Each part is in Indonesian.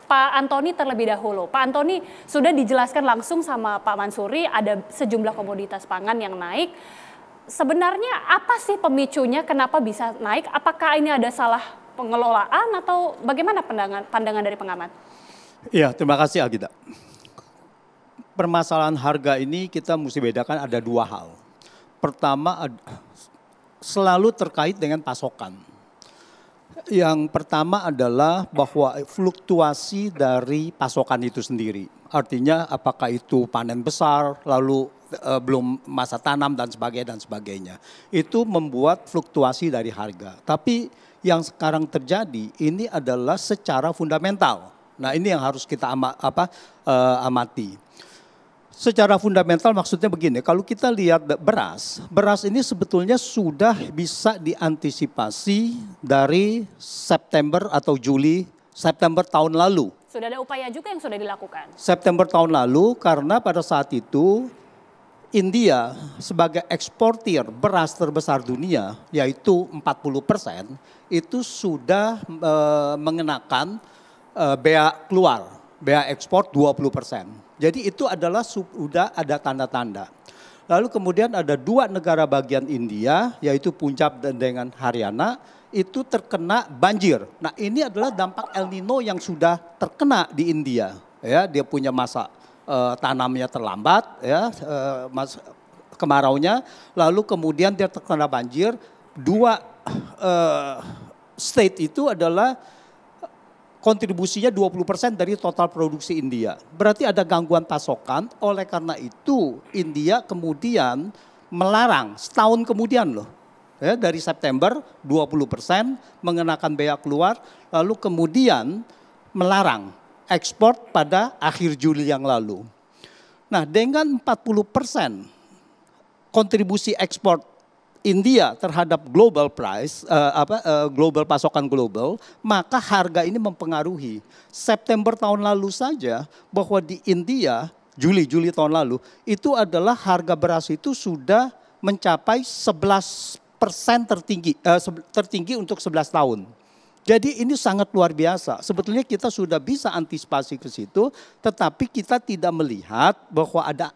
Pak Antoni terlebih dahulu. Pak Antoni, sudah dijelaskan langsung sama Pak Mansuri ada sejumlah komoditas pangan yang naik. Sebenarnya apa sih pemicunya kenapa bisa naik? Apakah ini ada salah pengelolaan atau bagaimana pandangan dari pengamat? Iya, terima kasih Algida. Permasalahan harga ini kita mesti bedakan ada dua hal. Pertama, selalu terkait dengan pasokan. Yang pertama adalah bahwa fluktuasi dari pasokan itu sendiri. Artinya apakah itu panen besar, lalu belum masa tanam dan sebagainya. Itu membuat fluktuasi dari harga. Tapi yang sekarang terjadi ini adalah secara fundamental. Nah ini yang harus kita amati. Secara fundamental maksudnya begini, kalau kita lihat beras ini sebetulnya sudah bisa diantisipasi dari September atau September tahun lalu. Sudah ada upaya juga yang sudah dilakukan. September tahun lalu karena pada saat itu India sebagai eksportir beras terbesar dunia yaitu 40% itu sudah mengenakan bea keluar, bea ekspor 20%. Jadi itu adalah sudah ada tanda-tanda. Lalu kemudian ada dua negara bagian India yaitu Punjab dan dengan Haryana itu terkena banjir. Nah ini adalah dampak El Nino yang sudah terkena di India. Ya, dia punya masa tanamnya terlambat, ya, kemaraunya. Lalu kemudian dia terkena banjir. Dua state itu adalah kontribusinya 20% dari total produksi India. Berarti ada gangguan pasokan, oleh karena itu India kemudian melarang setahun kemudian loh. Ya, dari September 20% mengenakan bea keluar, lalu kemudian melarang ekspor pada akhir Juli yang lalu. Nah dengan 40% kontribusi ekspor India terhadap global price, global pasokan global, maka harga ini mempengaruhi. September tahun lalu saja bahwa di India, Juli tahun lalu, itu adalah harga beras itu sudah mencapai 11% tertinggi untuk 11 tahun. Jadi ini sangat luar biasa. Sebetulnya kita sudah bisa antisipasi ke situ, tetapi kita tidak melihat bahwa ada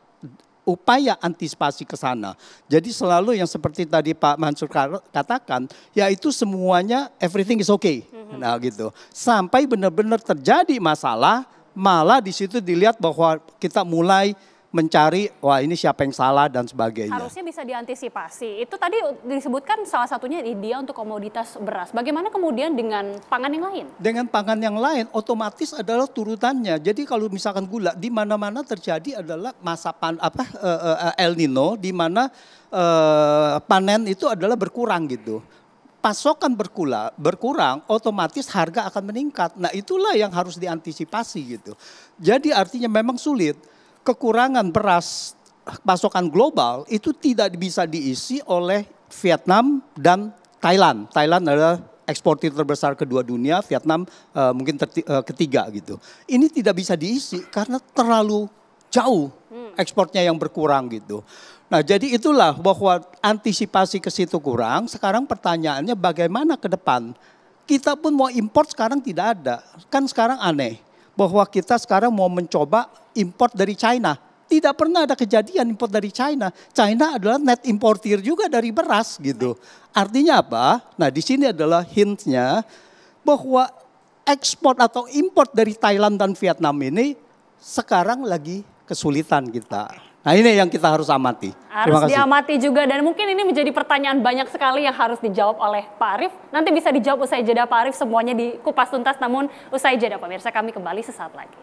upaya antisipasi ke sana. Jadi selalu yang seperti tadi Pak Mansur katakan, yaitu semuanya everything is okay. Nah gitu. Sampai benar-benar terjadi masalah, malah di situ dilihat bahwa kita mulai mencari, wah ini siapa yang salah dan sebagainya. Harusnya bisa diantisipasi. Itu tadi disebutkan salah satunya India untuk komoditas beras. Bagaimana kemudian dengan pangan yang lain? Dengan pangan yang lain otomatis adalah turutannya. Jadi kalau misalkan gula di mana-mana terjadi adalah masa El Nino di mana panen itu adalah berkurang gitu. Pasokan berkurang, otomatis harga akan meningkat. Nah itulah yang harus diantisipasi gitu. Jadi artinya memang sulit. Kekurangan beras pasokan global itu tidak bisa diisi oleh Vietnam dan Thailand. Thailand adalah eksportir terbesar kedua dunia, Vietnam mungkin ketiga gitu. Ini tidak bisa diisi karena terlalu jauh ekspornya yang berkurang gitu. Nah jadi itulah bahwa antisipasi ke situ kurang. Sekarang pertanyaannya bagaimana ke depan? Kita pun mau import sekarang tidak ada. Kan sekarang aneh bahwa kita sekarang mau mencoba import dari China. Tidak pernah ada kejadian import dari China. China adalah net importir juga dari beras gitu. Artinya apa? Nah di sini adalah hintnya bahwa ekspor atau import dari Thailand dan Vietnam ini sekarang lagi kesulitan kita. Nah ini yang kita harus amati. Harus diamati juga dan mungkin ini menjadi pertanyaan banyak sekali yang harus dijawab oleh Pak Arief. Nanti bisa dijawab usai jeda Pak Arief, semuanya di kupas tuntas namun usai jeda pemirsa, kami kembali sesaat lagi.